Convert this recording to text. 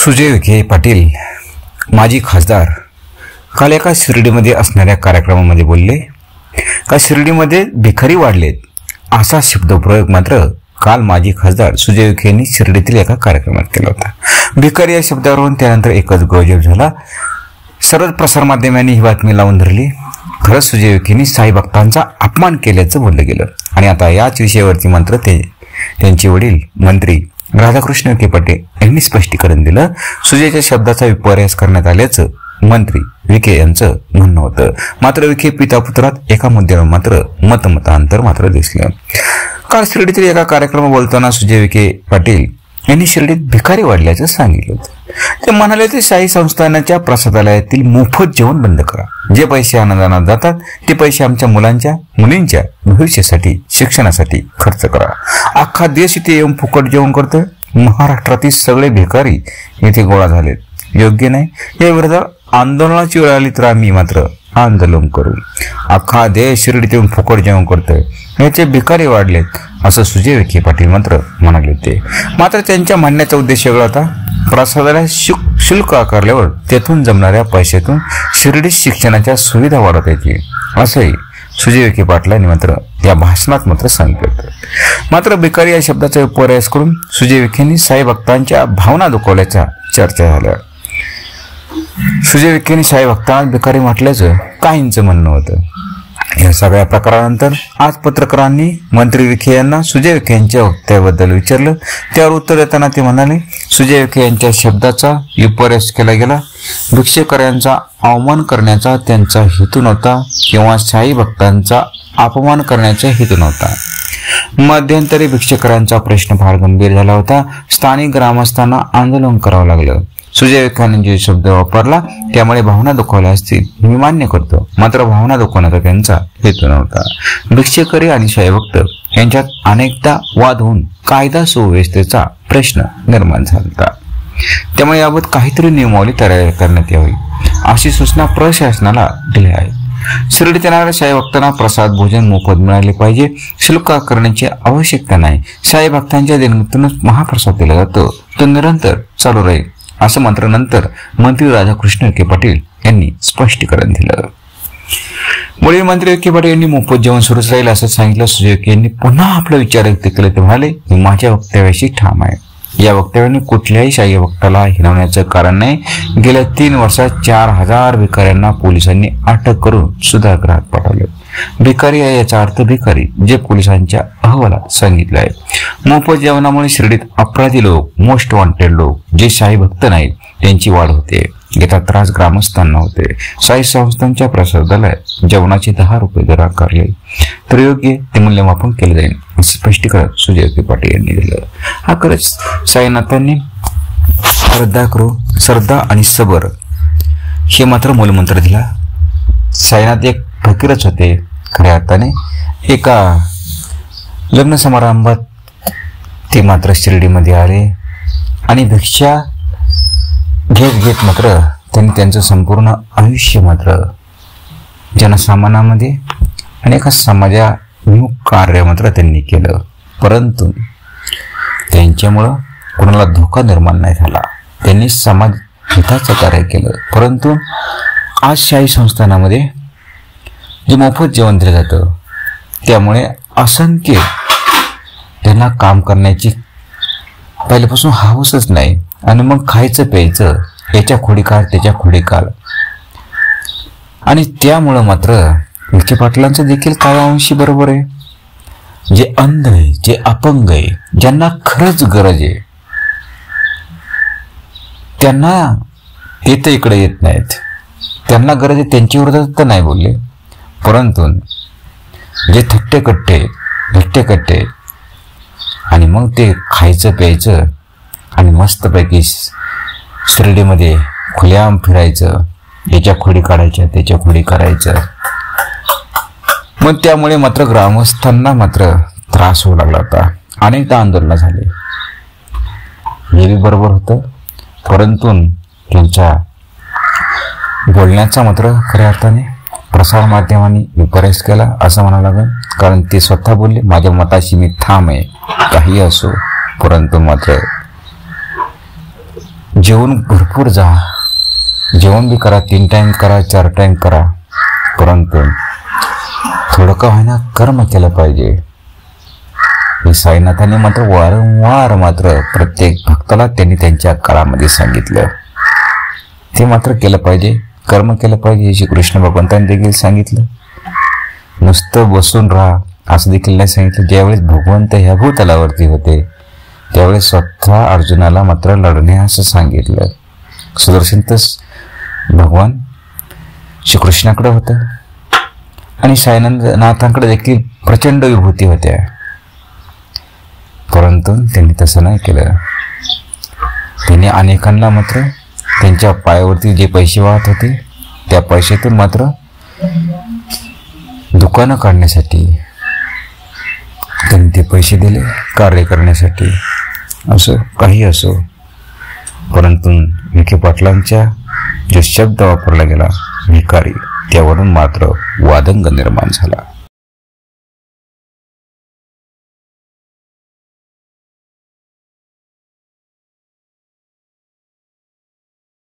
सुजय विखे पाटील माजी खासदार काल एका शिर्डीमध्ये असणाऱ्या कार्यक्रमामध्ये बोलले का शिर्डीमध्ये भिकारी वाढलेत असा शब्दप्रयोग मात्र काल माजी खासदार सुजय विखे यांनी शिर्डीतील एका कार्यक्रमात केला होता। भिकारी या शब्दावरून त्यानंतर एकच गौजब झाला। सर्व प्रसारमाध्यमांनी ही बातमी लावून धरली। खरंच सुजय विखेंनी साई भक्तांचा अपमान केल्याचं बोललं गेलं आणि आता याच विषयावरती मात्र त्यांचे वडील मंत्री राधाकृष्ण विखे पाटील यांनी स्पष्टीकरण दिलं। सुजयच्या शब्दाचा विपर्यास करण्यात आल्याचं मंत्री विखे यांचं म्हणणं होतं। मात्र विखे पिता पुत्रात एका मुद्द्यावर मात्र मतमतांतर मात्र दिसलं। काल शिर्डीतील एका कार्यक्रमात बोलताना सुजय विखे पाटील यांनी शिर्डीत भिकारी वाढल्याचं सांगितलं होतं। ते म्हणाले ते शाही संस्थानाच्या प्रसादालयातील मोफत जेवण बंद करा। जे पैसे अनुदानात जातात ते पैसे आमच्या मुलींच्या भविष्यासाठी शिक्षणासाठी खर्च करा। अख्खा देश इथे येऊन फुकट जेवण करतोय। महाराष्ट्रातील सगळे भिकारी इथे गोळा झालेत, योग्य नाही। या विरोधात आंदोलनाची वेळ आली तर आम्ही मात्र आंदोलन करू। अख्खा देश शिर्डीत येऊन फुकट जेवण करतोय, याचे भिकारी वाढलेत असं सुजय विखे पाटील मात्र म्हणाले होते। मात्र त्यांच्या म्हणण्याचा उद्देश वेगळा होता। प्रसादाला शुल्क आकारल्यावर तेथून जमणाऱ्या पैशातून शिर्डीत शिक्षणाच्या सुविधा वाढवता येतील असंही सुजय विखे पाटलांनी मात्र या भाषणात मात्र सांगितलं। मात्र भिकारी या शब्दाचा विपर्यास करून सुजय विखेंनी साई भक्तांच्या भावना दुखावल्याच्या चर्चा झाल्या। सुजय विखेंनी साई भक्तांना भिकारी म्हटल्याचं काहींचं म्हणणं होतं। या सगळ्या प्रकारानंतर आज पत्रकारांनी मंत्री विखे यांना सुजय विखे यांच्या वक्तव्याबद्दल विचारलं। त्यावर उत्तर देताना ते म्हणाले, सुजय विखे यांच्या शब्दाचा विपर्यास केला गेला। भिक्षेकऱ्यांचा अवमान करण्याचा त्यांचा हेतू नव्हता किंवा साई भक्तांचा अपमान करण्याचा हेतू नव्हता। मध्यंतरी भिक्षेकऱ्यांचा प्रश्न फार गंभीर झाला होता। स्थानिक ग्रामस्थांना आंदोलन करावं लागलं। सुजय विखेंनी जे शब्द वापरला त्यामुळे भावना दुखावल्या असतील मी मान्य करतो, मात्र भावना दुखवण्याचा त्यांचा हेतू नव्हता। भिक्षेकरी आणि साईभक्त यांच्यात अनेकदा वाद होऊन कायदा सुव्यवस्थेचा प्रश्न निर्माण झाला, त्यामुळे याबाबत काहीतरी नियमावली तयार करण्यात यावी अशी सूचना प्रशासनाला दिली आहे। शिर्डीत येणाऱ्या साई भक्तांना प्रसाद भोजन मोफत मिळाले पाहिजे, शुल्क करण्याची आवश्यकता नाही। साई भक्तांच्या देणगीतूनच महाप्रसाद दिला जातो, तो निरंतर चालू राहील असं मात्र नंतर मंत्री राधाकृष्ण विखे पाटील यांनी स्पष्टीकरण दिलं। वडील मंत्री विखे पाटील यांनी मोफत जेवण सुरूच राहील असं सांगितलं। सुजय विखे यांनी पुन्हा आपला विचार व्यक्त केले। ते म्हणाले, मी माझ्या वक्तव्याशी ठाम आहे। या वक्तव्याने कुठल्याही शाही भक्ताला हिणवण्याचं कारण नाही। गेल्या 3 वर्षात 4000 भिकाऱ्यांना पोलिसांनी अटक करून सुधारगृहात पाठवले। भिकारी आहे याचा अर्थ भिकारी जे पोलिसांच्या अहवालात सांगितलं आहे। मोफत जेवणामुळे शिर्डीत अपराधी लोक, मोस्ट वॉन्टेड लोक जे शाही भक्त नाहीत त्यांची वाढ होते। याचा त्रास ग्रामस्थांना होते। साई संस्थांच्या प्रसादालयात जेवणाचे 10 रुपये दर आकारले तर योग्य ते मूल्यमापन केले जाईल असं स्पष्टीकरण सुजय विखे पाटील यांनी दिलं। हा खरंच साईनाथांनी श्रद्धा आणि सबर हे मात्र मूलमंत्र दिला। साईनाथ एक फकीरच होते खऱ्या अर्थाने। एका लग्न समारंभात ते मात्र शिर्डीमध्ये आले आणि भिक्षा घेत मात्र त्यांनी त्यांचं संपूर्ण आयुष्य मात्र जनसामान्यामध्ये आणि एका समाजाभिमुख कार्य मात्र त्यांनी केलं, परंतु त्यांच्यामुळं कोणाला धोका निर्माण नाही झाला। त्यांनी समाज हिताचं कार्य केलं, परंतु आज शाही संस्थानामध्ये जे मोफत जेवण दिलं जातं त्यामुळे असंख्य त्यांना काम करण्याची पहिल्यापासून हौसच नाही आणि मग खायचं प्यायचं याच्या खोडीकाळ त्याच्या खोडीकाळ आणि त्यामुळं मात्र विखे पाटलांचं देखील काही अंशी बरोबर आहे। जे अंध आहे, जे अपंग आहे, ज्यांना खरंच गरज आहे त्यांना ते तर इकडे येत नाहीत। त्यांना गरज आहे त्यांच्या विरोधात तर नाही बोलले, परंतु जे थट्टेकट्टे आणि मग ते खायचं प्यायचं आणि मस्तपैकी शिर्डीमध्ये खुल्याम फिरायचं, याच्या खोडी काढायच्या त्याच्या खोडी काढायचं, मग त्यामुळे मात्र ग्रामस्थांना मात्र त्रास होऊ लागला होता। अनेकदा आंदोलन झाले, हे बी बरोबर होतं, परंतु त्यांच्या बोलण्याचा मात्र खऱ्या अर्थाने प्रसार माध्यमांनी विपर्यास केला असं म्हणावं लागेल। कारण ते स्वतः बोलले, माझ्या मताशी मी ठाम आहे, काही असो, परंतु मात्र जेवण भरपूर जा, जेवण बी करा, 3 टाइम करा, 4 टाइम करा, परंतु थोडं का होईना कर्म केलं पाहिजे. हे साईनाथांनी मात्र वारंवार मात्र प्रत्येक भक्ताला त्यांनी त्यांच्या काळामध्ये सांगितलं. ते मात्र केलं पाहिजे, कर्म केलं पाहिजे. हे श्रीकृष्ण भगवंतांनी देखील सांगितलं. नुसतं बसून राहा असं देखील नाही सांगितलं. ज्यावेळेस भगवंत ह्या भूतलावरती होते त्यावेळेस स्वतः अर्जुनाला मात्र लढण्यास सांगितलं. सुदर्शन तर भगवान श्रीकृष्णाकडे होतं आणि साईनाथांकडे देखील प्रचंड विभूती होत्या, परंतु त्यांनी तसं नाही केलं. त्यांनी अनेकांना मात्र त्यांच्या पायावरती जे पैसे वाहत होते त्या पैशातून मात्र दुकानं काढण्यासाठी त्यांनी ते पैसे दिले, कार्य करण्यासाठी. असं काही असो, परंतु विखे पाटलांच्या जो शब्द वापरला गेला भिकारी, त्यावरून मात्र वादंग निर्माण झाला.